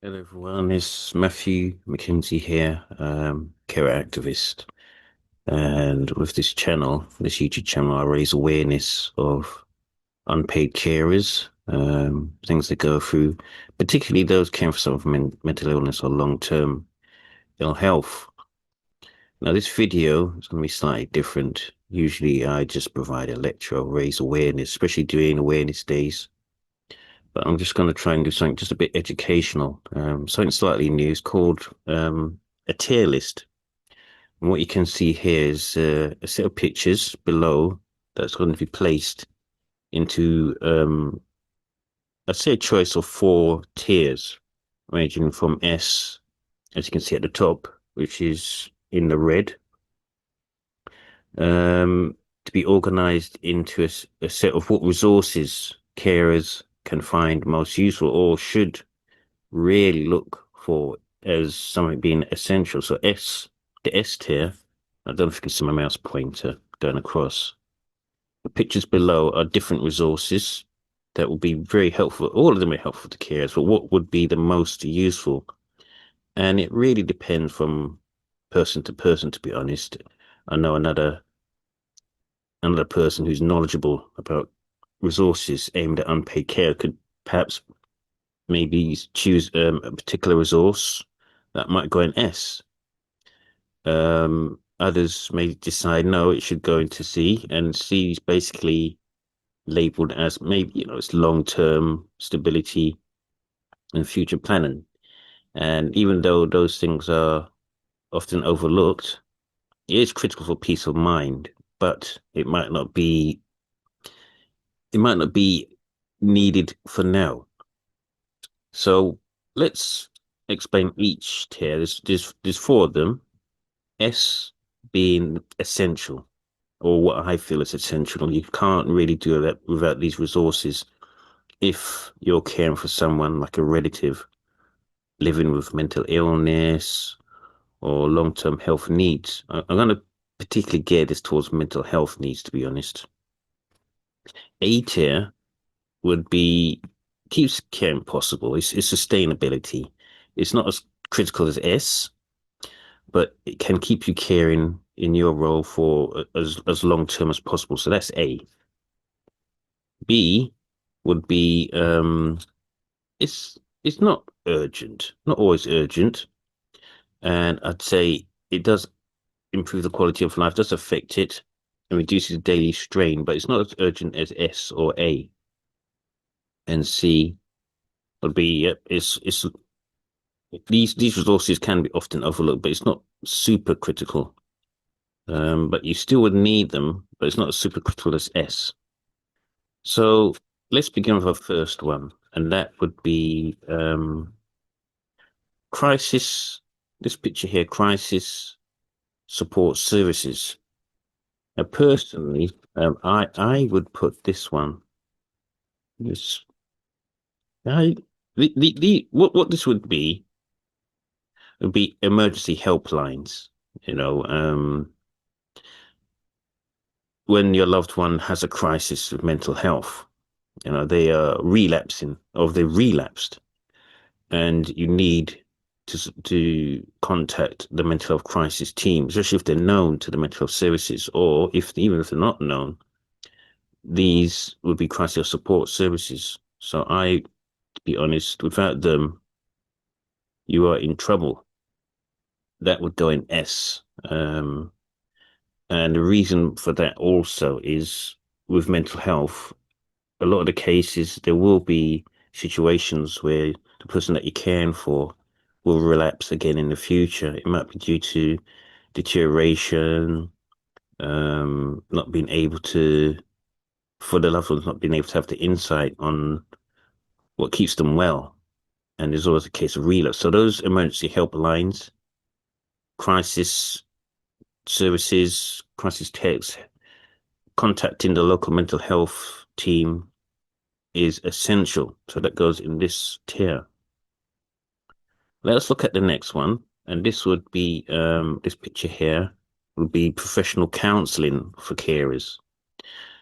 Hello everyone, it's Matthew McKenzie here, care activist. And with this channel, this YouTube channel, I raise awareness of unpaid carers, things they go through, particularly those caring for someone with mental illness or long-term ill health. Now, this video is going to be slightly different. Usually I just provide a lecture or raise awareness, especially during awareness days. But I'm just going to try and do something just a bit educational, something slightly new. It's called a tier list. And what you can see here is a set of pictures below that's going to be placed into, I'd say, a choice of four tiers, ranging from S, as you can see at the top, which is in the red, to be organized into a set of what resources carers can find most useful or should really look for as something being essential. So the S tier, I don't know if you can see my mouse pointer going across. The pictures below are different resources that will be very helpful. All of them are helpful to carers, but what would be the most useful? And it really depends from person to person, to be honest. I know another person who's knowledgeable about resources aimed at unpaid care could perhaps maybe choose a particular resource that might go in S. Others may decide no, it should go into C, and C is basically labeled as maybe, it's long-term stability and future planning. And even though those things are often overlooked, it is critical for peace of mind, but it might not be needed for now. So let's explain each tier. There's four of them. S being essential, or what I feel is essential. You can't really do that without these resources if you're caring for someone like a relative living with mental illness or long-term health needs. I'm going to particularly gear this towards mental health needs, to be honest. A tier would be keeps caring possible. It's sustainability. It's not as critical as S, but it can keep you caring in your role for as long term as possible. So that's A. B would be it's not urgent, not always urgent, and I'd say it does improve the quality of life, does affect it, and reduces daily strain, but it's not as urgent as S or A. And C would be it's these resources can be often overlooked, but it's not super critical. But you still would need them, but it's not as super critical as S. So let's begin with our first one, and that would be crisis. This picture here, crisis support services. Now, personally, I would put this one. This I what this would be emergency helplines. You know, when your loved one has a crisis of mental health, they are relapsing, or they've relapsed, and you need to contact the mental health crisis team, especially if they're known to the mental health services, or even if they're not known, these would be crisis support services. So to be honest, without them, you are in trouble. That would go in S. And the reason for that also is with mental health, a lot of the cases, there will be situations where the person that you're caring for will relapse again in the future. It might be due to deterioration, not being able to, for the loved ones, not being able to have the insight on what keeps them well. And there's always a case of relapse. So those emergency helplines, crisis services, crisis texts, contacting the local mental health team is essential. So that goes in this tier. Let's look at the next one. And this would be, this picture here would be professional counseling for carers.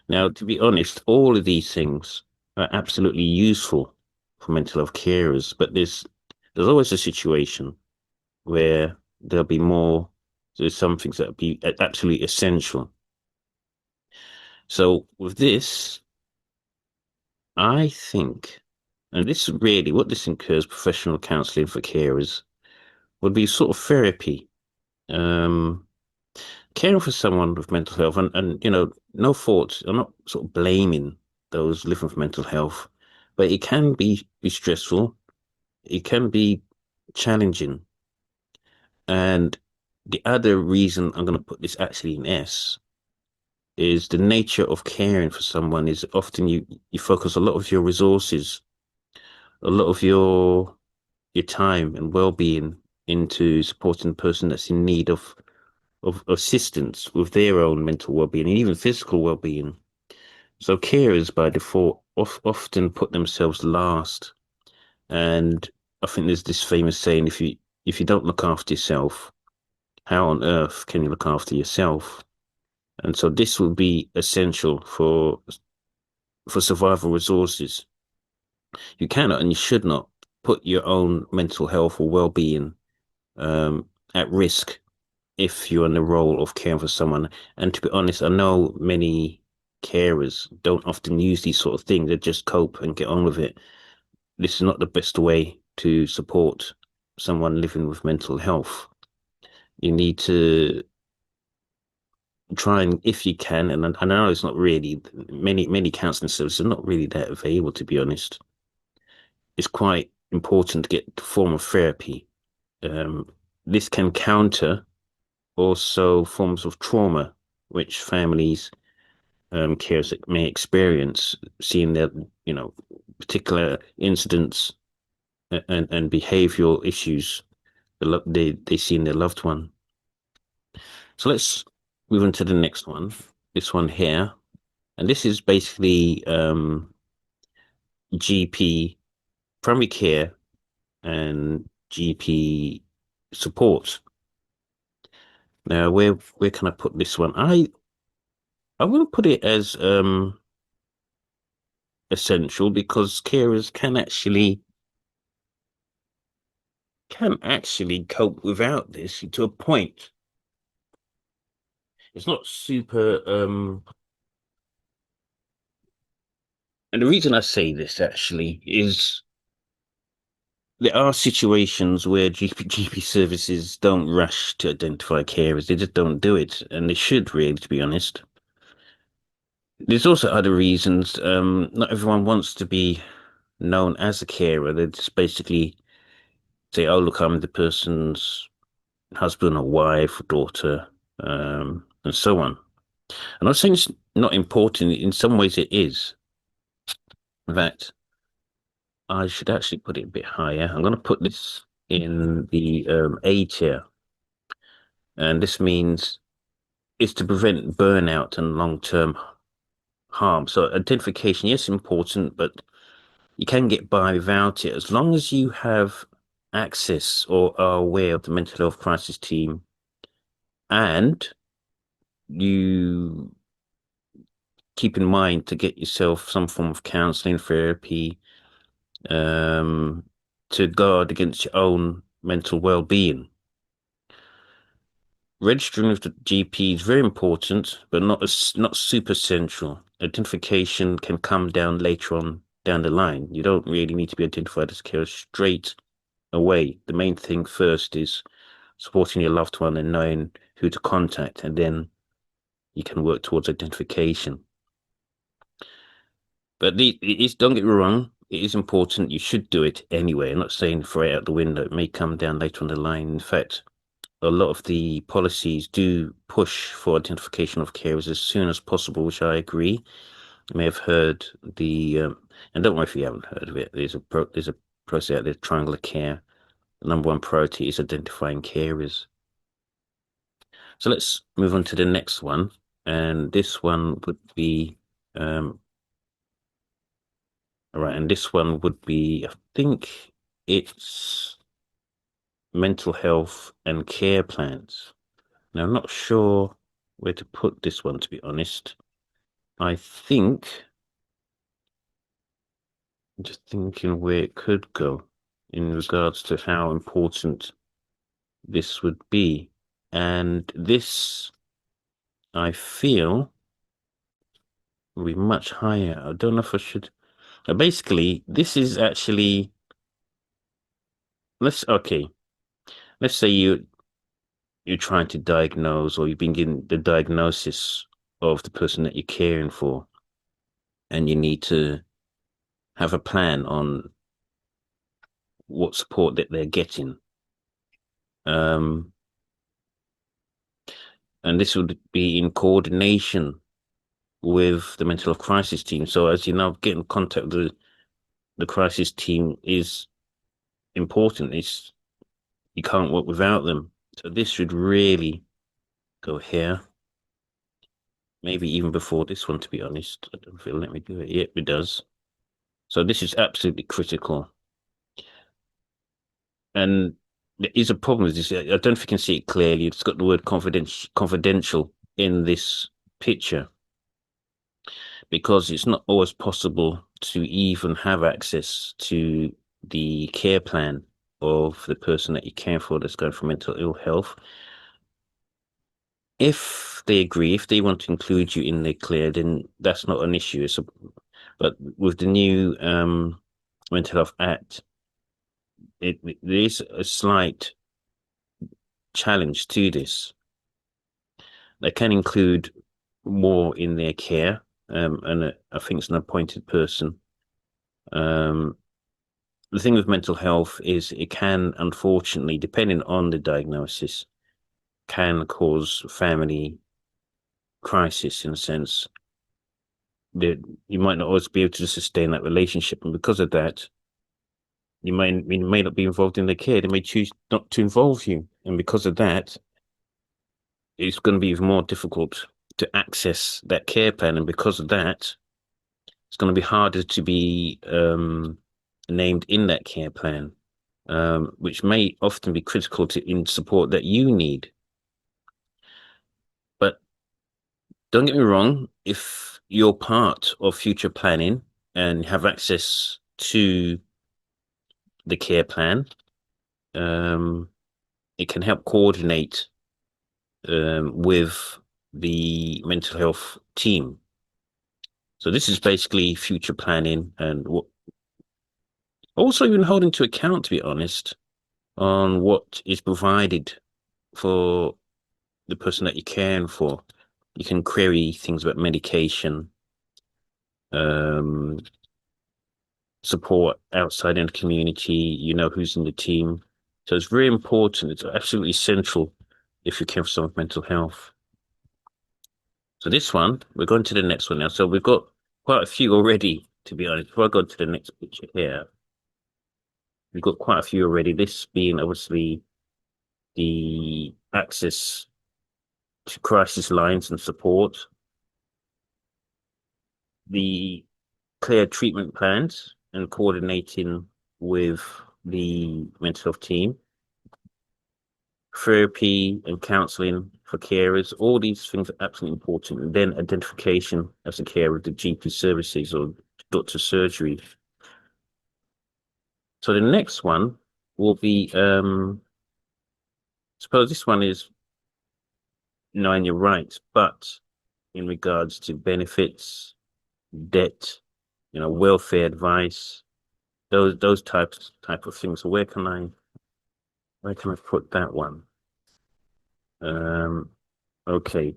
Now, to be honest, all of these things are absolutely useful for mental health carers, but there's there's always a situation where there'll be more, there's some things that will be absolutely essential. So with this, I think, and this really, what this incurs professional counseling for carers would be sort of therapy. Um, Caring for someone with mental health, and no fault. I'm not sort of blaming those living with mental health, but it can be stressful. It can be challenging. And the other reason I'm going to put this actually in S is the nature of caring for someone is often you focus a lot of your resources, a lot of your time and well-being into supporting the person that's in need of assistance with their own mental well-being and even physical well-being. So carers by default often put themselves last. And I think there's this famous saying, if you don't look after yourself, how on earth can you look after yourself? And so this will be essential for survival resources. You cannot and you should not put your own mental health or well-being at risk if you're in the role of caring for someone. And to be honest, I know many carers don't often use these sort of things. They just cope and get on with it. This is not the best way to support someone living with mental health. You need to try and, if you can, and I know it's not really, many counseling services are not really that available, to be honest. It's quite important to get a form of therapy. Um, this can counter also forms of trauma which families carers may experience, seeing their particular incidents and behavioral issues they see in their loved one. So let's move on to the next one. This one here, and this is basically GP primary care and GP support. Now, where can I put this one? I will put it as essential because carers can actually cope without this to a point. It's not super and the reason I say this actually is there are situations where GP services don't rush to identify carers. They just don't do it, and they should really, to be honest. There's also other reasons. Not everyone wants to be known as a carer. They just basically say, "Oh, look, I'm the person's husband or wife or daughter," and so on. I'm not saying it's not important. In some ways, it is. In fact, I should actually put it a bit higher. I'm going to put this in the A tier, and this means it's to prevent burnout and long-term harm. So identification, yes, important, but you can get by without it as long as you have access or are aware of the mental health crisis team and you keep in mind to get yourself some form of counseling, therapy, um, to guard against your own mental well-being. Registering with the GP is very important, but not super central. Identification can come down later on down the line. You don't really need to be identified as a carer straight away. The main thing first is supporting your loved one and knowing who to contact, and then you can work towards identification. But it is, don't get me wrong, it is important. You should do it anyway. I'm not saying throw it out the window. It may come down later on the line. In fact, a lot of the policies do push for identification of carers as soon as possible, which I agree. You may have heard and don't worry if you haven't heard of it. There's a process out there, triangular care. The number one priority is identifying carers. So let's move on to the next one, and this one would be all right, and this one would be, I think it's mental health and care plans. Now, I'm not sure where to put this one, to be honest. I think, I'm just thinking where it could go. in regards to how important this would be. And this, I feel, will be much higher. I don't know if I should. Basically, this is actually, okay, let's say you're trying to diagnose, or you've been given the diagnosis of the person that you're caring for, and you need to have a plan on what support that they're getting. And this would be in coordination with the mental health crisis team. So as you know, getting in contact with the crisis team is important. You can't work without them. So this should really go here. Maybe even before this one, to be honest. I don't feel let me do it. Yep, it does. So this is absolutely critical. And there is a problem with this. I don't know if you can see it clearly. It's got the word confidential in this picture, because it's not always possible to even have access to the care plan of the person that you care for that's going for mental ill health. If they agree, if they want to include you in the clear, then that's not an issue. But with the new Mental Health Act, there is a slight challenge to this. They can include more in their care, and I think it's an appointed person. The thing with mental health is it can, unfortunately, depending on the diagnosis, can cause family crisis in a sense that you might not always be able to sustain that relationship, and because of that, you may not be involved in their care. They may choose not to involve you, and because of that, it's going to be even more difficult to access that care plan, and because of that, it's going to be harder to be named in that care plan, which may often be critical to in support that you need. But don't get me wrong, if you're part of future planning and have access to the care plan, it can help coordinate with the mental health team. So this is basically future planning, and also even holding to account, to be honest, on what is provided for the person that you're caring for. You can query things about medication, um, support outside in the community, you know who's in the team. So it's very important. It's absolutely central if you care for someone with mental health. So this one, we're going to the next one now. So we've got quite a few already, to be honest. Before I go to the next picture here, we've got quite a few already. This being obviously the access to crisis lines and support, the clear treatment plans and coordinating with the mental health team, therapy and counseling for carers. All these things are absolutely important. And then identification as a carer of the GP services or doctor surgery. So the next one will be, suppose this one is knowing your rights, but in regards to benefits, debt, welfare advice, those type of things. So where can I put that one? Okay,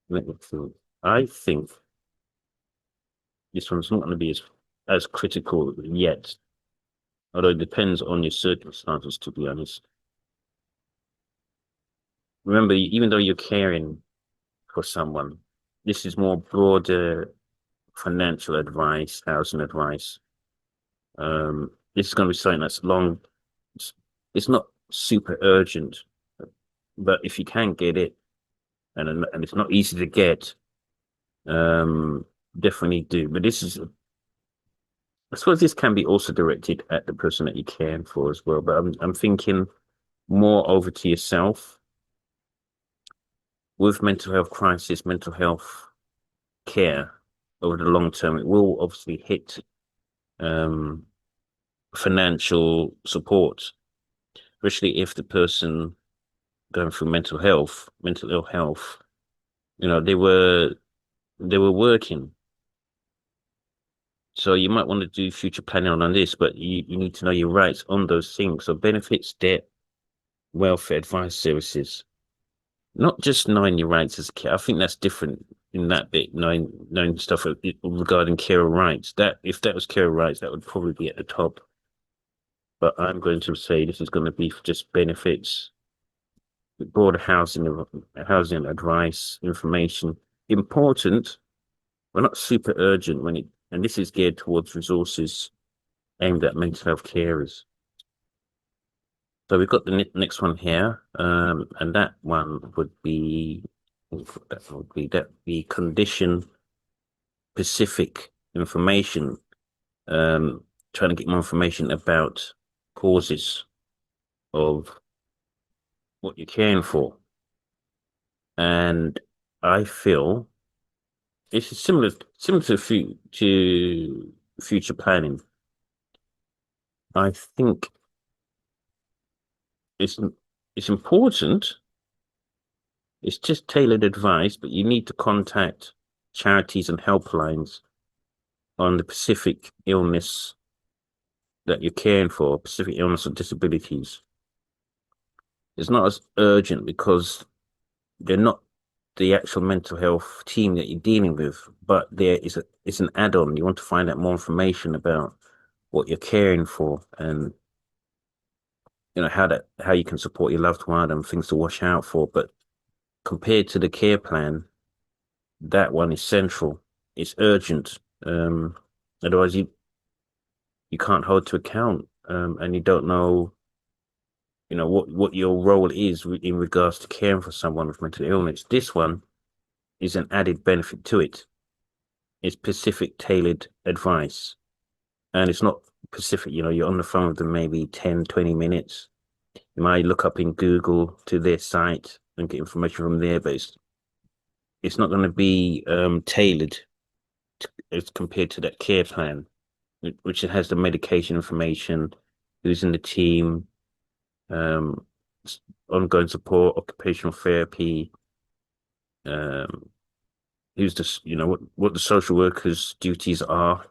let me think. I think this one's not going to be as critical yet, although it depends on your circumstances, to be honest. Remember, even though you're caring for someone, this is more broader financial advice, housing advice. This is going to be something that's long. It's not super urgent, but if you can get it, and it's not easy to get, definitely do. But I suppose this can be also directed at the person that you're caring for as well. But I'm thinking more over to yourself with mental health crisis, mental health care over the long term. It will obviously hit financial support, especially if the person going through mental ill health, they were working. So you might want to do future planning on this, but you need to know your rights on those things. So benefits, debt, welfare, advice services. Not just knowing your rights as a kid. I think that's different in that bit, knowing stuff regarding carer rights. That if that was carer rights, that would probably be at the top. But I'm going to say this is going to be just benefits, broader housing advice, information. Important, but not super urgent and this is geared towards resources aimed at mental health carers. So we've got the next one here, and that one would be condition specific information, trying to get more information about causes of what you're caring for. And I feel this is similar to future planning. I think it's it's important. It's just tailored advice, but you need to contact charities and helplines on the specific illness that you're caring for, specific illness or disabilities. It's not as urgent because they're not the actual mental health team that you're dealing with, but it's an add-on. You want to find out more information about what you're caring for and how you can support your loved one and things to watch out for. But compared to the care plan, that one is central. It's urgent. Otherwise you can't hold to account, and you don't know, what your role is in regards to caring for someone with mental illness. This one is an added benefit to it. It's specific tailored advice. And it's not specific, you're on the phone with them maybe 10, 20 minutes. You might look up in Google to their site and get information from there, but it's not going to be tailored as compared to that care plan, which has the medication information, who's in the team, um, ongoing support, occupational therapy, um, who's what the social worker's duties are,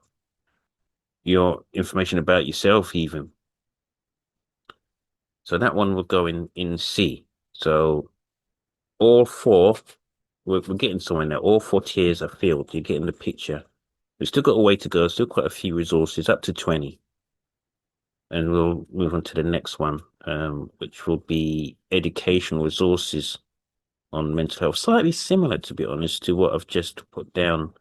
your information about yourself even. So that one will go in C. So all four, we're getting somewhere now. All four tiers are filled. You're getting the picture. We've still got a way to go. Still quite a few resources, up to 20. And we'll move on to the next one, which will be educational resources on mental health. Slightly similar, to be honest, to what I've just put down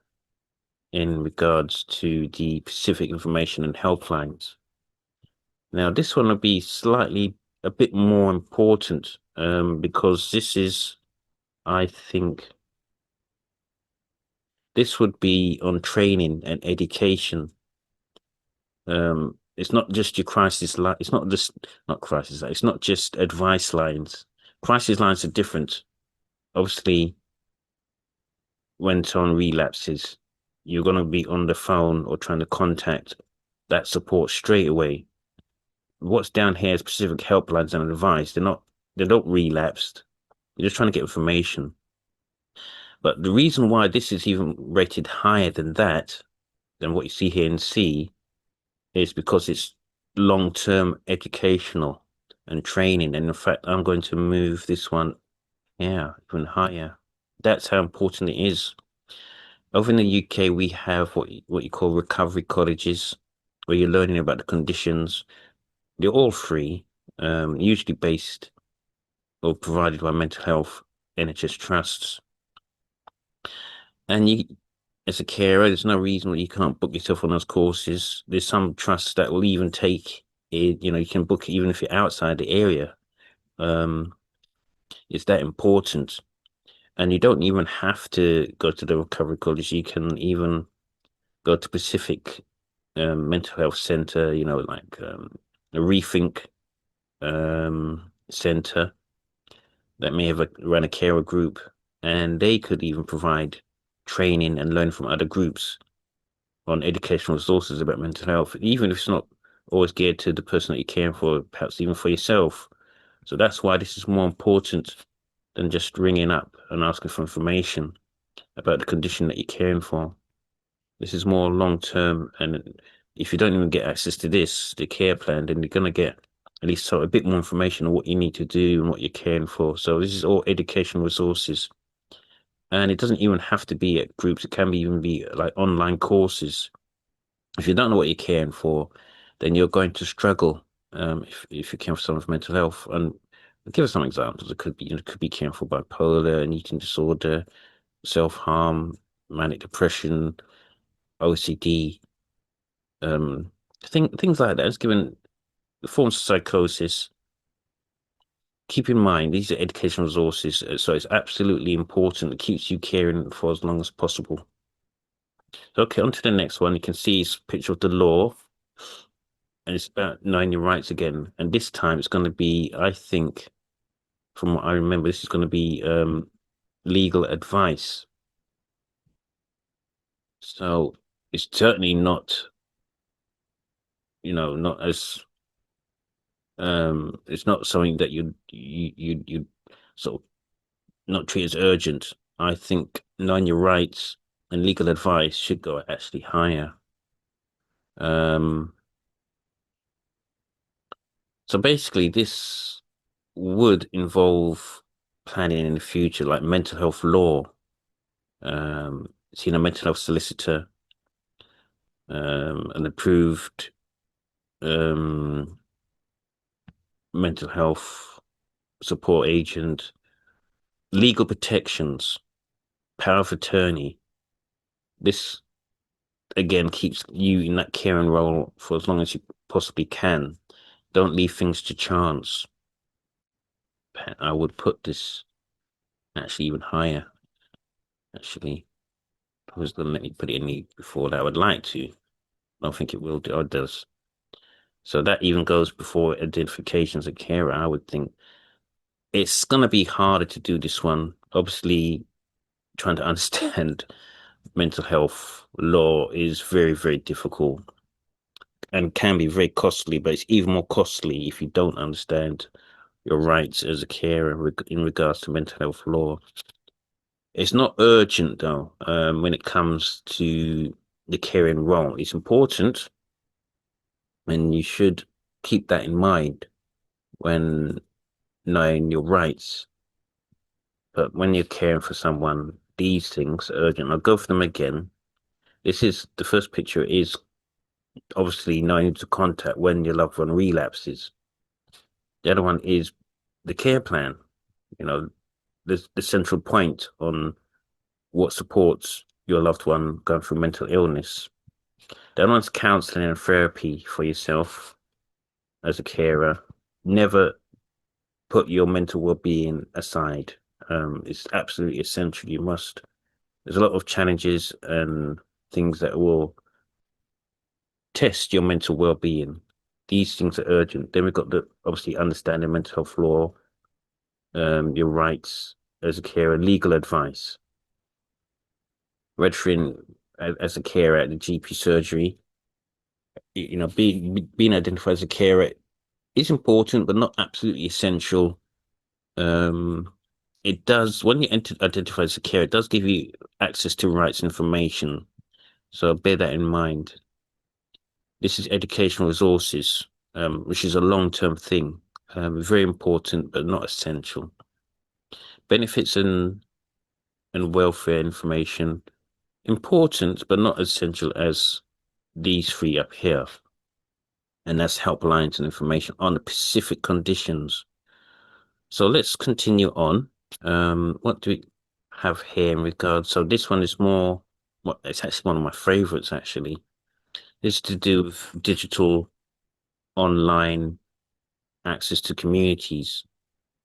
in regards to the specific information and helplines. Now, this one will be a bit more important, because I think, this would be on training and education. It's not just your crisis line. It's not just not crisis line. It's not just advice lines. Crisis lines are different. Obviously, when someone relapses, you're going to be on the phone or trying to contact that support straight away. What's down here is specific helplines and advice. They're not relapsed. You're just trying to get information. But the reason why this is even rated higher than that, than what you see here in C, is because it's long-term educational and training. And in fact, I'm going to move this one even higher. That's how important it is. Over in the UK, we have what you call recovery colleges, where you're learning about the conditions. They're all free, usually based or provided by mental health NHS trusts. And as a carer, there's no reason why you can't book yourself on those courses. There's some trusts that will even take it, you can book it even if you're outside the area. It's that important. And you don't even have to go to the recovery college. You can even go to Pacific mental health center, like a Rethink center that may have run a carer group, and they could even provide training and learn from other groups on educational resources about mental health, even if it's not always geared to the person that you're caring for, perhaps even for yourself. So that's why this is more important than just ringing up and asking for information about the condition that you're caring for. This is more long term, and if you don't even get access to this, the care plan, then you're going to get at least sort of a bit more information on what you need to do and what you're caring for. So this is all education resources, and it doesn't even have to be at groups. It can be even be like online courses. If you don't know what you're caring for, then you're going to struggle. If you're caring for someone with mental health, and I'll give us some examples. It could be caring for bipolar and eating disorder, self-harm, manic depression, OCD, um, things like that. It's given forms of psychosis. Keep in mind, these are educational resources, so it's absolutely important. It keeps you caring for as long as possible. So, okay, on to the next one. You can see it's a picture of the law, and it's about knowing your rights again. And this time it's going to be, I think, from what I remember, this is going to be legal advice. So it's certainly not, not as it's not something that you sort of not treat as urgent. I think knowing your rights and legal advice should go actually higher. Um, so basically, this would involve planning in the future, like mental health law, seeing a mental health solicitor, an approved um, mental health support agent, legal protections, power of attorney. This again keeps you in that caring role for as long as you possibly can. Don't leave things to chance. I would put this actually even higher. Actually, I was going to let me put it in before that. I would like to. I don't think it will do or does. So that even goes before identifications of carer. I would think it's going to be harder to do this one. Obviously, trying to understand mental health law is very, very difficult and can be very costly, but it's even more costly if you don't understand your rights as a carer in regards to mental health law. It's not urgent though, when it comes to the caring role. It's important, and you should keep that in mind when knowing your rights. But when you're caring for someone, these things are urgent. I'll go for them again. This is the first picture is obviously knowing to contact when your loved one relapses. The other one is the care plan, you know, the central point on what supports your loved one going through mental illness. The other one's counseling and therapy for yourself as a carer. Never put your mental well-being aside. It's absolutely essential. You must. There's a lot of challenges and things that will test your mental well-being. These things are urgent. Then we've got the obviously understanding mental health law, your rights as a carer, legal advice, registering as a carer at the GP surgery. Being identified as a carer is important, but not absolutely essential. Um, it does when you identify as a carer, it does give you access to rights information. So bear that in mind. This is educational resources, which is a long-term thing. Very important, but not essential. Benefits and welfare information, important, but not essential as these three up here. And that's helplines and information on the specific conditions. So let's continue on. What do we have here in regards? So this one is more, well, it's actually one of my favorites, actually. It's to do with digital online access to communities.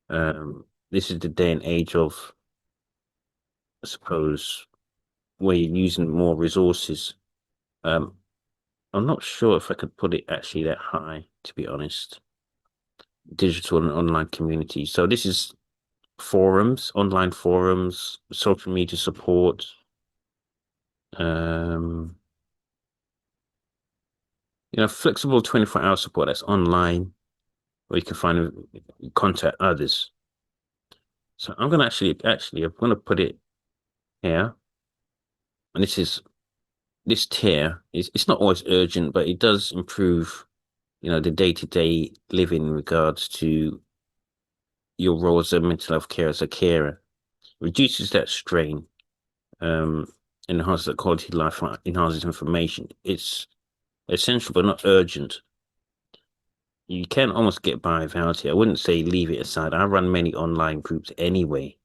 This is the day and age of, I suppose, where you're using more resources. Um, I'm not sure if I could put it actually that high, to be honest. Digital and online communities. So this is forums, online forums, social media support. Um, flexible 24-hour support that's online, where you can find contact others. So I'm gonna I'm gonna put it here, and this tier is it's not always urgent, but it does improve, the day-to-day living in regards to your role as a mental health care as a carer. Reduces that strain, um, enhances the quality of life, enhances information. It's essential but not urgent. You can almost get by without it. I wouldn't say leave it aside. I run many online groups anyway,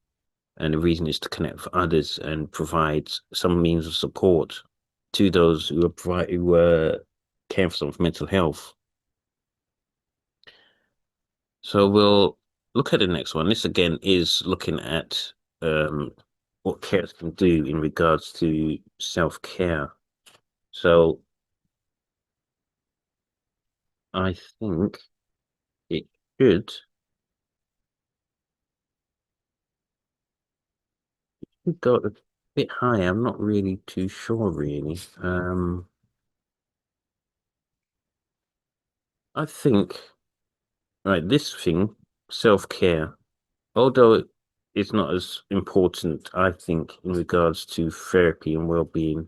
and the reason is to connect with others and provide some means of support to those who are caring for someone's mental health. So we'll look at the next one. This again is looking at what carers can do in regards to self-care. So I think it should go a bit higher. I'm not really too sure, really. I think, right, this thing, self-care, although it's not as important, I think, in regards to therapy and well-being,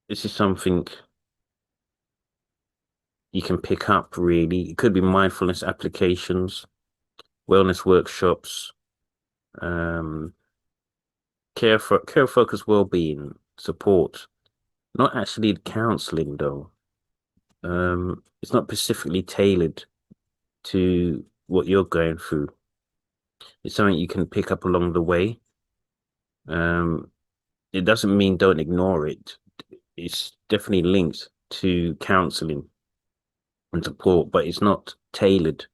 this is something you can pick up, really. It could be mindfulness applications, wellness workshops, um, care focused well-being support. Not actually counseling, though. It's not specifically tailored to what you're going through. It's something you can pick up along the way. Um, it doesn't mean don't ignore it. It's definitely linked to counseling and support, but it's not tailored.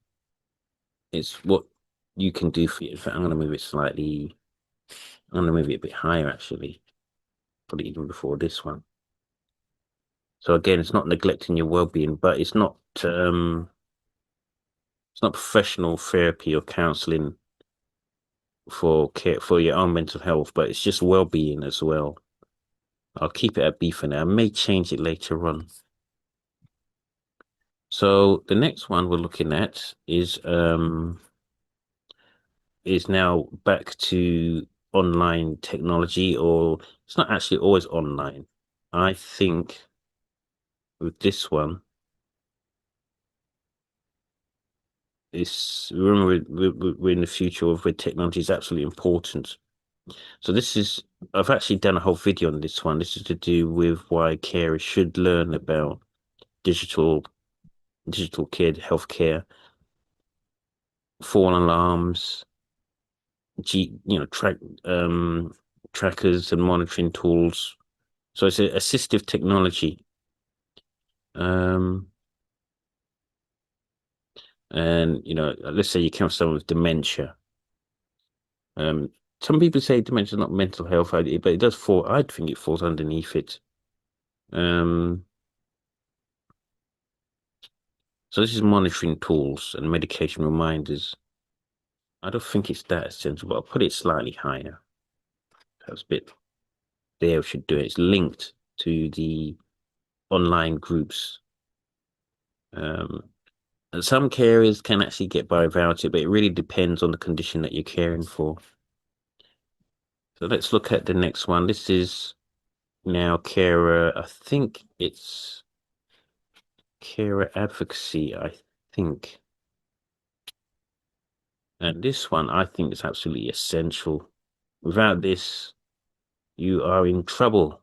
It's what you can do for you. In fact, I'm going to move it slightly. I'm going to move it a bit higher, actually. Probably even before this one. So again, it's not neglecting your well-being, but it's not professional therapy or counseling for care for your own mental health, but it's just well-being as well. I'll keep it at B for now. I may change it later on. So the next one we're looking at is now back to online technology, or it's not actually always online. I think with this one, it's remember we're in the future of where technology is absolutely important. So I've actually done a whole video on this one. This is to do with why carers should learn about digital digital care, healthcare, false alarms, track trackers and monitoring tools. So it's an assistive technology. Um, and let's say you count someone with dementia. Um, some people say dementia is not mental health, but it does fall. I think it falls underneath it. Um, so this is monitoring tools and medication reminders. I don't think it's that essential, but I'll put it slightly higher. That's a bit there. We should do it. It's linked to the online groups. Um, and some carers can actually get by without it, but it really depends on the condition that you're caring for. So let's look at the next one. This is now carer. I think it's carer advocacy, I think. And this one, I think is absolutely essential. Without this, you are in trouble.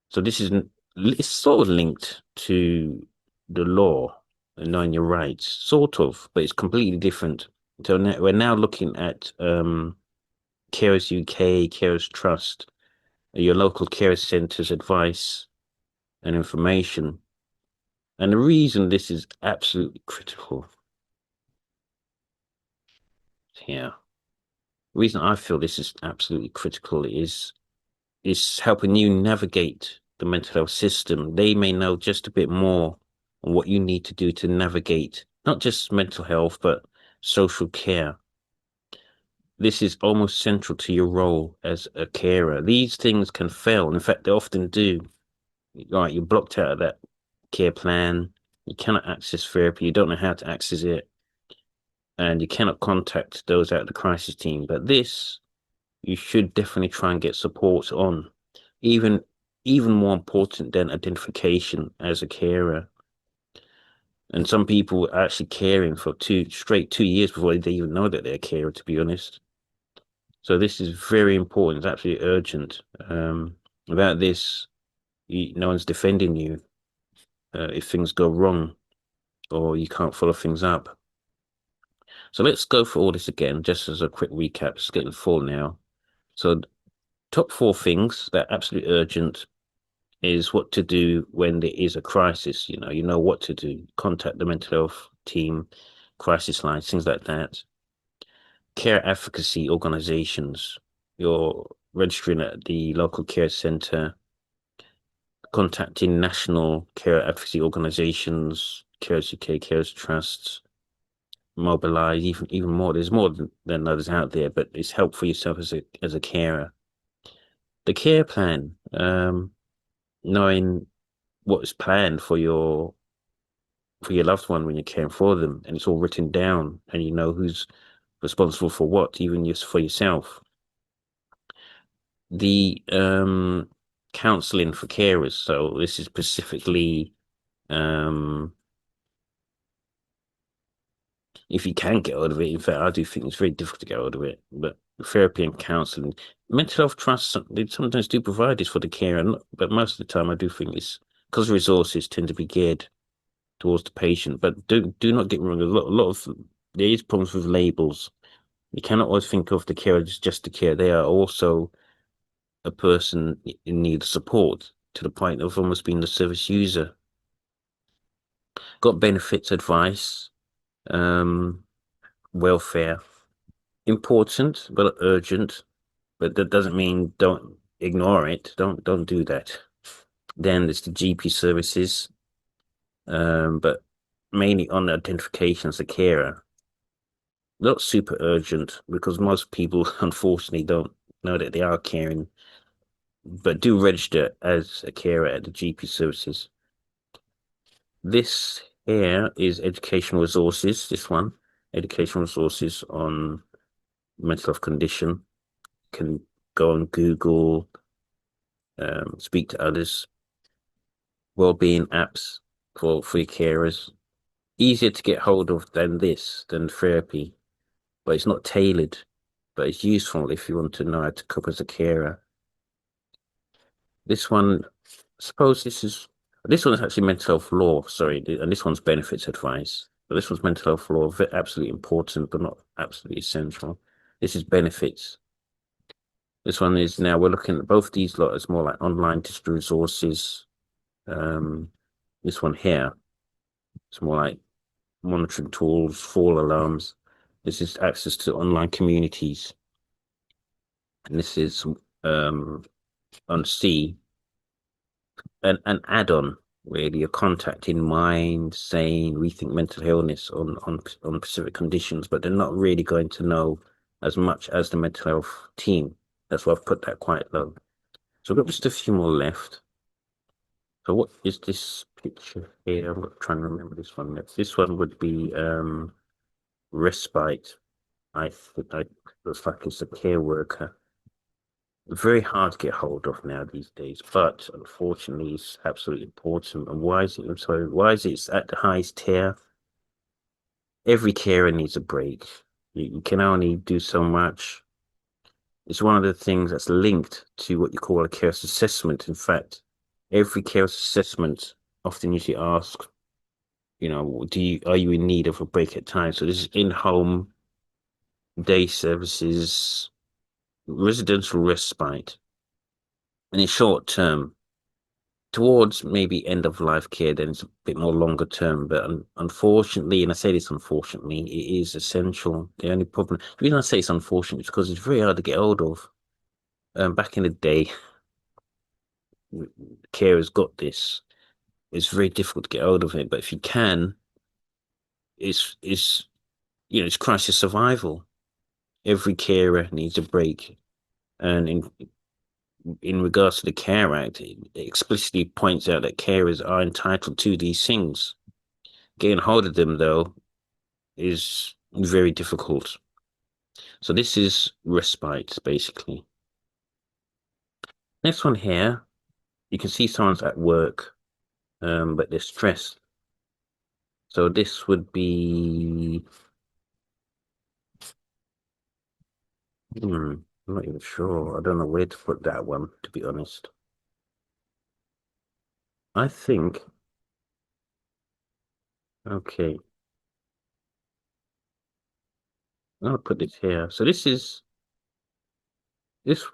So it's sort of linked to the law and knowing your rights, sort of, but it's completely different. So we're now looking at Carers UK, Carers Trust, your local care centre's advice and information. And the reason this is absolutely critical here, the reason I feel this is absolutely critical is helping you navigate the mental health system. They may know just a bit more on what you need to do to navigate not just mental health, but social care. This is almost central to your role as a carer. These things can fail. In fact, they often do. Right, you're blocked out of that care plan. You cannot access therapy. You don't know how to access it, and you cannot contact those at the crisis team. But this, you should definitely try and get support on. Even even more important than identification as a carer. And some people are actually caring for 2 years before they even know that they're a carer, to be honest. So this is very important. It's absolutely urgent. Without this, no one's defending you if things go wrong or you can't follow things up. So let's go for all this again, just as a quick recap. Let's get to the full now. So top four things that are absolutely urgent is what to do when there is a crisis. You know what to do. Contact the mental health team, crisis lines, things like that. Care advocacy organizations. You're registering at the local care center, contacting national care advocacy organizations, Cares UK, Cares Trusts, Mobilize, even more. There's more than others out there, but it's help for yourself as a carer. The care plan, knowing what is planned for your loved one when you're caring for them, and it's all written down, and you know who's responsible for what, even just for yourself. The counseling for carers. So this is specifically if you can get out of it. In fact, I do think it's very difficult to get out of it, but therapy and counseling. Mental health trusts, they sometimes do provide this for the carer, but most of the time I do think it's because resources tend to be geared towards the patient. But do not get me wrong, a lot of there is problems with labels. You cannot always think of the carer as just the care. They are also a person in need of support to the point of almost being the service user. Got benefits advice, welfare, important but urgent, but that doesn't mean don't ignore it. Don't do that. Then there's the GP services, but mainly on identification as a carer. Not super urgent because most people unfortunately don't know that they are caring, but do register as a carer at the GP services. This here is educational resources. This one, educational resources on mental health condition. You can go on Google, speak to others. Well-being apps for your carers. Easier to get hold of than therapy, but it's not tailored. But it's useful if you want to know how to cope as a carer. This one, suppose this one is actually mental health law, sorry, and this one's benefits advice. But this one's mental health law, absolutely important, but not absolutely essential. This is benefits. This one is now we're looking at both these lot as more like online digital resources. This one here, it's more like monitoring tools, fall alarms. This is access to online communities. And this is on C, an add-on, really, a contact in mind, saying rethink mental illness on specific conditions, but they're not really going to know as much as the mental health team. That's why I've put that quite low. So we've got just a few more left. So what is this picture here? I'm trying to remember this one. This one would be respite. I looks like it's a care worker. Very hard to get hold of now these days, but unfortunately, it's absolutely important. And why is it? So why is it at the highest tier? Every carer needs a break. You can only do so much. It's one of the things that's linked to what you call a care assessment. In fact, every care assessment often usually asks, are you in need of a break at times? So this is in-home day services, residential respite, and in short term, towards maybe end of life care, then it's a bit more longer term. But unfortunately, and I say this unfortunately, it is essential. The only problem, the reason I say it's unfortunate is because it's very hard to get hold of. Back in the day, carers got this. It's very difficult to get hold of it, but if you can, it's crisis survival. Every carer needs a break, and in regards to the Care Act, it explicitly points out that carers are entitled to these things. Getting hold of them, though, is very difficult. So this is respite, basically. Next one here, you can see someone's at work, but they're stressed. So this would be, I'm not even sure. I don't know where to put that one, to be honest. I think, okay, I'm gonna put this here. So this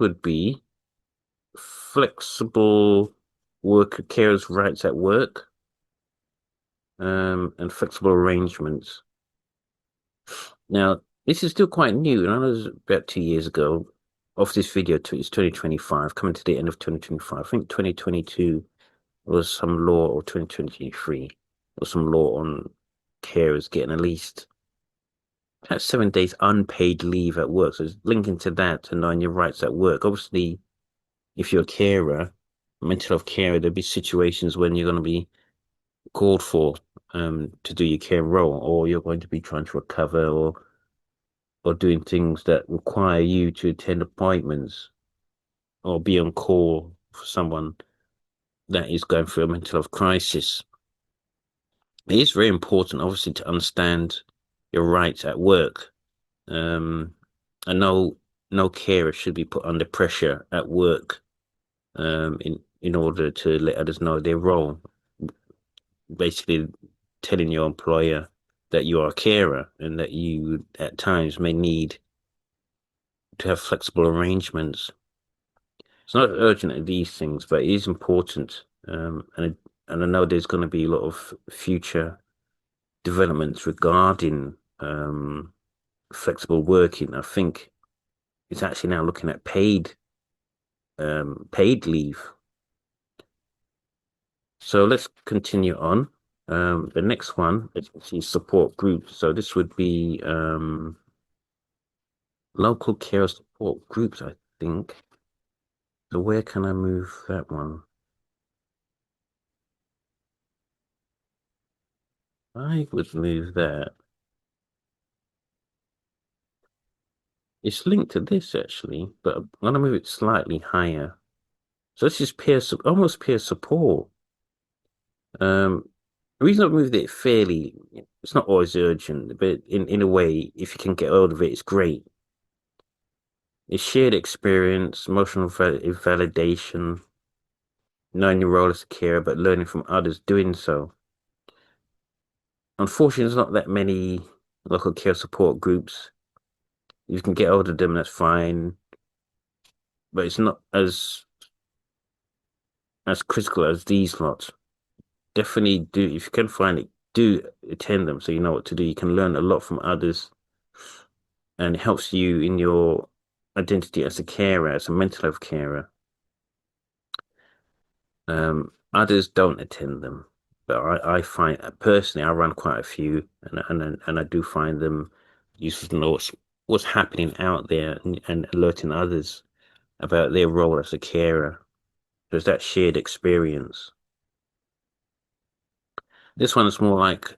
would be flexible worker carers' rights at work, and flexible arrangements. Now, this is still quite new, and I know it was about 2 years ago. Of this video, it's 2025, coming to the end of 2025. I think 2022 was some law, or 2023 was some law on carers getting at least about 7 days unpaid leave at work. So it's linking to that to knowing your rights at work. Obviously, if you're a carer, mental health carer, there'll be situations when you're going to be called for to do your care role, or you're going to be trying to recover, or doing things that require you to attend appointments or be on call for someone that is going through a mental health crisis. It is very important, obviously, to understand your rights at work. I know no carer should be put under pressure at work in order to let others know their role. Basically, telling your employer that you are a carer and that you at times may need to have flexible arrangements. It's not urgent at these things, but it is important. And I know there's going to be a lot of future developments regarding flexible working. I think it's actually now looking at paid leave. So let's continue on. The next one is support groups. So this would be local care support groups, I think. So where can I move that one? I would move that. It's linked to this actually, but I'm gonna move it slightly higher. So this is almost peer support. The reason I moved it fairly, it's not always urgent, but in a way, if you can get hold of it, it's great. It's shared experience, emotional validation, knowing your role as a carer, but learning from others doing so. Unfortunately, there's not that many local care support groups. You can get hold of them, that's fine, but it's not as critical as these lots. Definitely do, if you can find it, do attend them so you know what to do. You can learn a lot from others, and it helps you in your identity as a carer, as a mental health carer. Others don't attend them, but I find personally I run quite a few, and I do find them useful to know what's happening out there, and alerting others about their role as a carer. There's that shared experience. This one is more like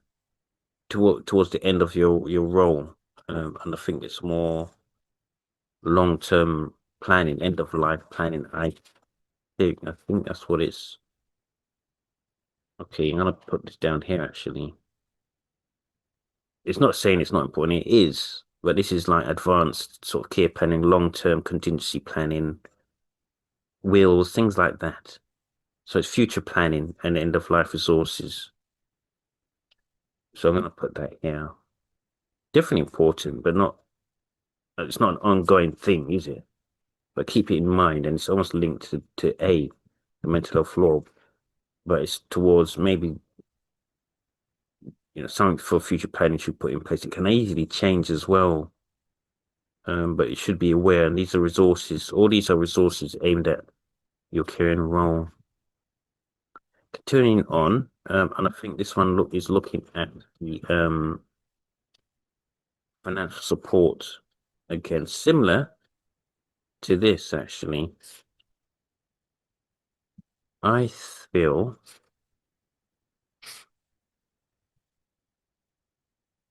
towards the end of your role, and I think it's more long-term planning, end of life planning. I think that's what it's. Okay, I'm gonna put this down here actually. It's not saying it's not important, it is, but this is like advanced sort of care planning, long-term contingency planning, wills, things like that. So it's future planning and end of life resources. So I'm gonna put that here. Definitely important, but not it's not an ongoing thing, is it? But keep it in mind, and it's almost linked to the mental health law, but it's towards maybe something for future planning should put in place. It can easily change as well, but you should be aware. And these are resources. All these are resources aimed at your caring role. Continuing on, and I think this one is looking at the financial support again, similar to this actually. I feel,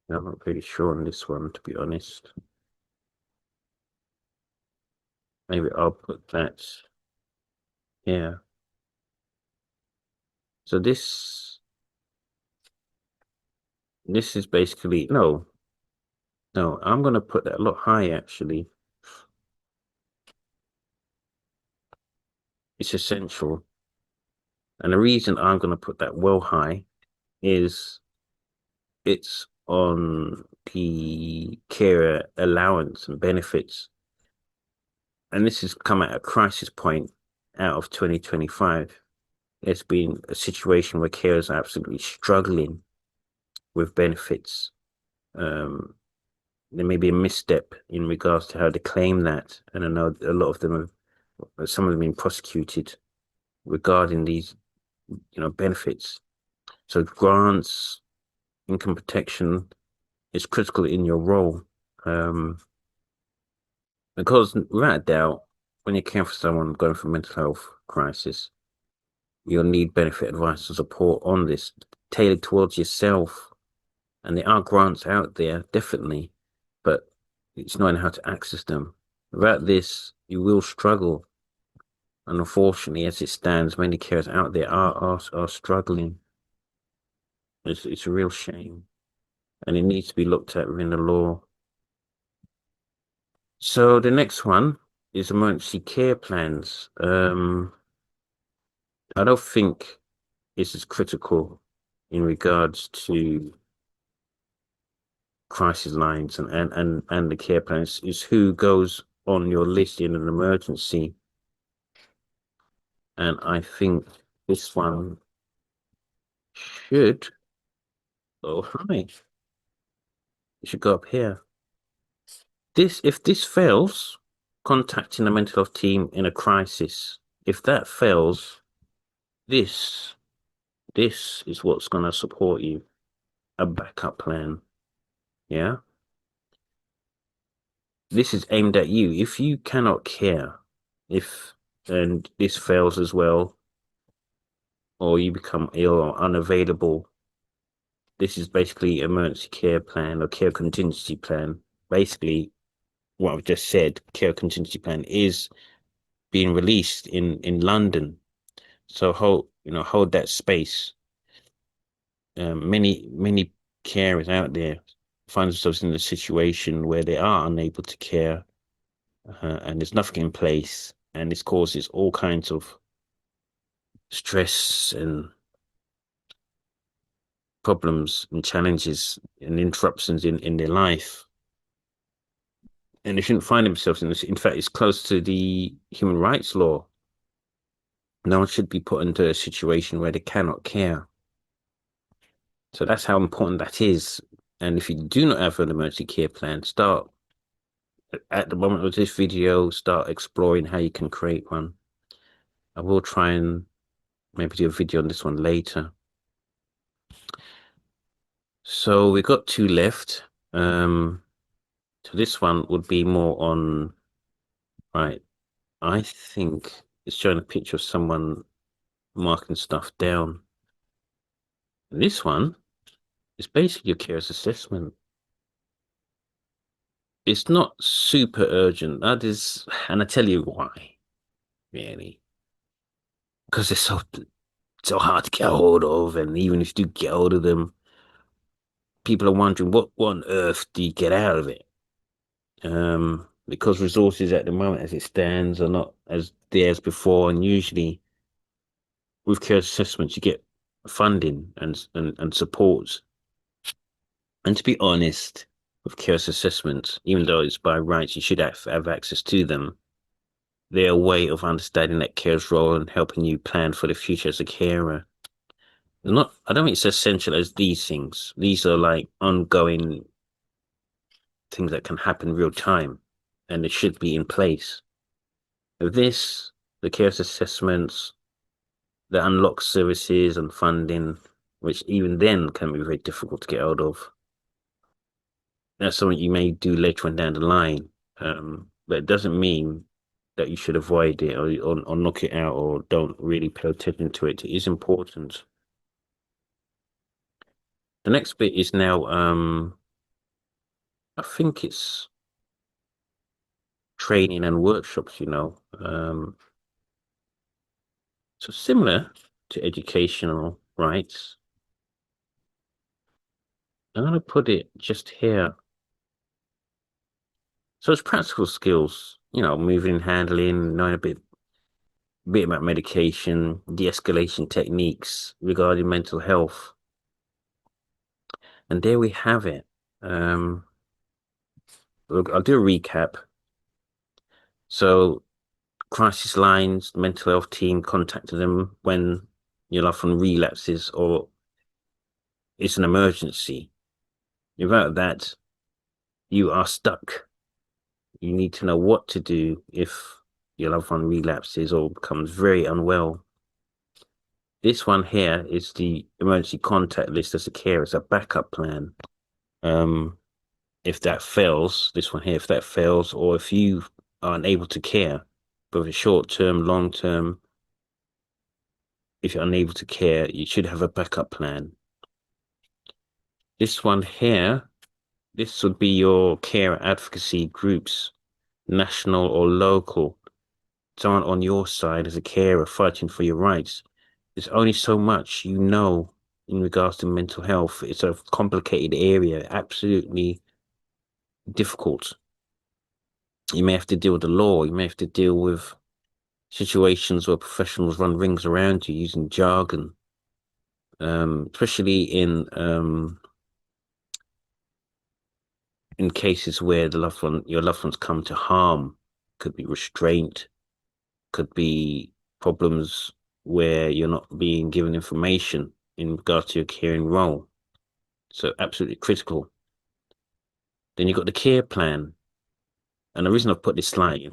I'm not really sure on this one, to be honest. Maybe I'll put that. Yeah. So this is basically no, I'm gonna put that a lot higher actually. It's essential. And the reason I'm gonna put that well high is it's on the carer allowance and benefits. And this has come at a crisis point out of 2025. There's been a situation where carers are absolutely struggling with benefits. Um, there may be a misstep in regards to how they claim that. And I know a lot of them some of them been prosecuted regarding these, benefits. So grants, income protection is critical in your role. Um, because without a doubt, when you care for someone going through mental health crisis, you'll need benefit advice and support on this tailored towards yourself. And there are grants out there, definitely, but it's knowing how to access them. Without this, you will struggle. And unfortunately, as it stands, many carers out there are struggling. It's a real shame. And it needs to be looked at within the law. So the next one is emergency care plans. I don't think this is critical in regards to crisis lines and the care plans is who goes on your list in an emergency. And I think this one should go high. It should go up here. If this fails, contacting the mental health team in a crisis. If that fails, this this is what's going to support you. A backup plan. Yeah. This is aimed at you. If you cannot care, if and this fails as well, or you become ill or unavailable, this is basically emergency care plan or care contingency plan. Basically, what I've just said, care contingency plan is being released in London. So hold that space. Many carers out there find themselves in a situation where they are unable to care, and there's nothing in place, and this causes all kinds of stress and problems and challenges and interruptions in their life. And they shouldn't find themselves in this. In fact, it's close to the human rights law. No one should be put into a situation where they cannot care. So that's how important that is. And if you do not have an emergency care plan, start at the moment of this video, start exploring how you can create one. I will try and maybe do a video on this one later. So we got two left. So this one would be more on, right, I think it's showing a picture of someone marking stuff down. This one is basically your carer's assessment. It's not super urgent. That is, and I tell you why, really. Because it's so hard to get a hold of, and even if you do get hold of them, people are wondering what on earth do you get out of it? Because resources at the moment as it stands are not as there as before, and usually with care assessments you get funding and support. And to be honest, with care assessments, even though it's by rights you should have access to them, they're a way of understanding that care's role and helping you plan for the future as a carer. I don't think it's essential as these things. These are like ongoing things that can happen real time and it should be in place. With this, the care assessments, the unlocked services and funding, which even then can be very difficult to get hold of. That's something you may do later on down the line. But it doesn't mean that you should avoid it or knock it out or don't really pay attention to it. It is important. The next bit is now, I think it's training and workshops, so similar to educational rights. I'm going to put it just here. So it's practical skills, moving, handling, knowing a bit about medication, de-escalation techniques regarding mental health. And there we have it. I'll do a recap. So crisis lines, mental health team contacted them when your loved one relapses or it's an emergency. Without that, you are stuck. You need to know what to do if your loved one relapses or becomes very unwell. This one here is the emergency contact list as a care, as a backup plan. If that fails, this one here, if that fails, or if you are unable to care, whether short term, long term, if you're unable to care, you should have a backup plan. This one here, this would be your care advocacy groups, national or local. Someone on your side as a carer fighting for your rights. There's only so much you know in regards to mental health. It's a complicated area, absolutely difficult. You may have to deal with the law. You may have to deal with situations where professionals run rings around you using jargon, especially in cases where your loved ones come to harm. Could be restraint, could be problems where you're not being given information in regards to your caring role. So absolutely critical. Then you've got the care plan. And the reason I've put this slightly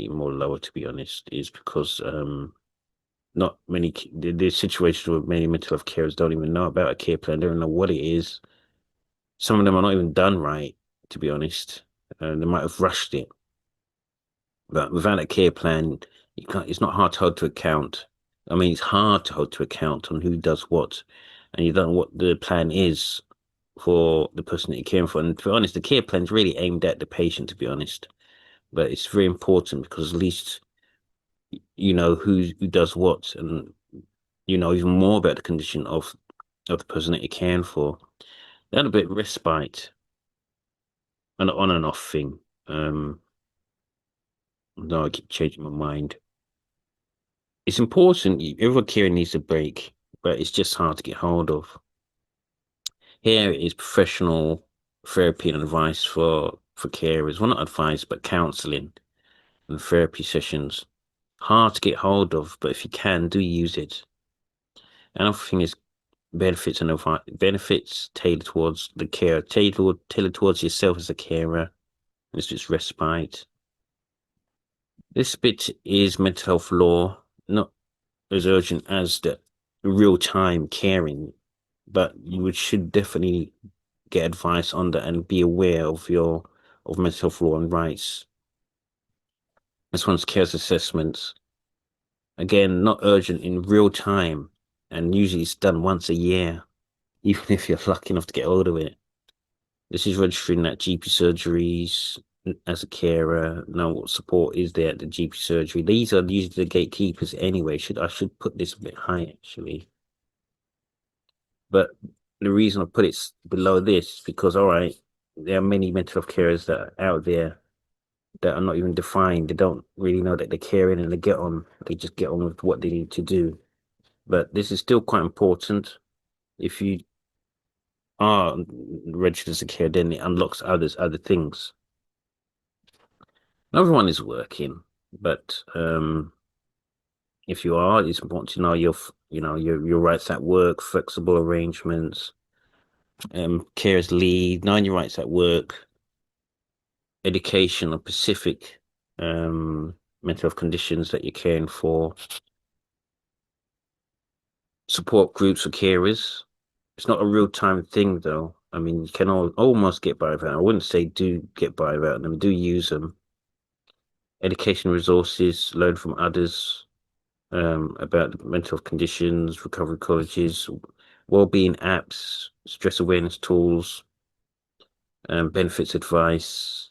more lower, to be honest, is because not many, there's situations where many mental health carers don't even know about a care plan. They don't know what it is. Some of them are not even done right, to be honest. They might have rushed it. But without a care plan, it's not hard to hold to account. I mean, it's hard to hold to account on who does what, and you don't know what the plan is for the person that you're caring for. And to be honest, the care plan is really aimed at the patient, to be honest. But it's very important because at least you know who does what, and you know even more about the condition of the person that you're caring for. They had a bit of respite, an on and off thing. No, I keep changing my mind. It's important. Everyone caring needs a break, but it's just hard to get hold of. Here is professional therapy and advice for carers. Well, not advice, but counselling and therapy sessions. Hard to get hold of, but if you can, do use it. Another thing is benefits and advice. Benefits tailored towards the care, tailored towards yourself as a carer. This is respite. This bit is mental health law, not as urgent as the real-time caring, but should definitely get advice on that and be aware of mental health law and rights. This one's cares assessments. Again, not urgent in real time, and usually it's done once a year, even if you're lucky enough to get hold of it. This is registering at GP surgeries as a carer. Now, what support is there at the GP surgery? These are usually the gatekeepers anyway. I should put this a bit high actually. But the reason I put it below this is because, all right, there are many mental health carers that are out there that are not even defined. They don't really know that they're caring and they just get on with what they need to do. But this is still quite important. If you are registered as a carer, then it unlocks other things. Not everyone is working, but if you are, it's important to know your rights at work, flexible arrangements, carers leave, knowing your rights at work, education of specific mental health conditions that you're caring for, support groups for carers. It's not a real-time thing though. I mean, you can almost get by without. I wouldn't say do get by without them. Do use them. education resources, learn from others about the mental health conditions, recovery colleges, well-being apps, stress awareness tools, benefits advice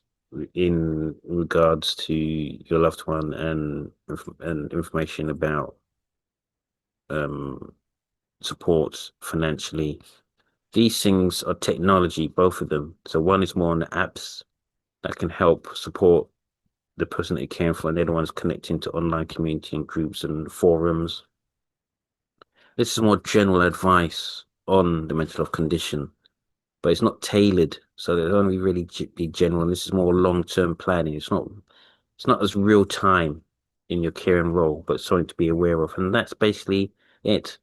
in regards to your loved one, and information about um, support financially. These things are technology, both of them. So one is more on the apps that can help support the person that you're caring for, and the other one's connecting to online community and groups and forums. This is more general advice on the mental health condition, but it's not tailored, so it'll only really be general. This is more long-term planning. It's not as real time in your caring role, but something to be aware of. And that's basically it.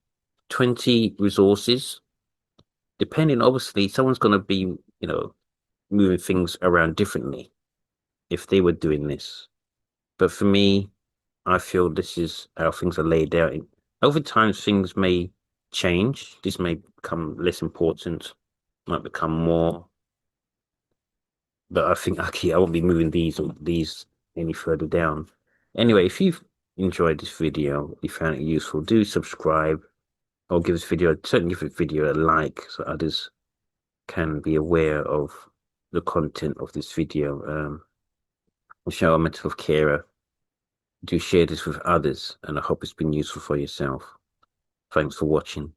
20 resources, depending, obviously, someone's going to be, moving things around differently if they were doing this. But for me, I feel this is how things are laid out. Over time, things may change. This may become less important, might become more. But I think okay, I won't be moving these any further down. Anyway, if you've enjoyed this video, you found it useful, do subscribe or give this video, certainly give this video a like so others can be aware of the content of this video. Show a mental health carer. Do share this with others, and I hope it's been useful for yourself. Thanks for watching.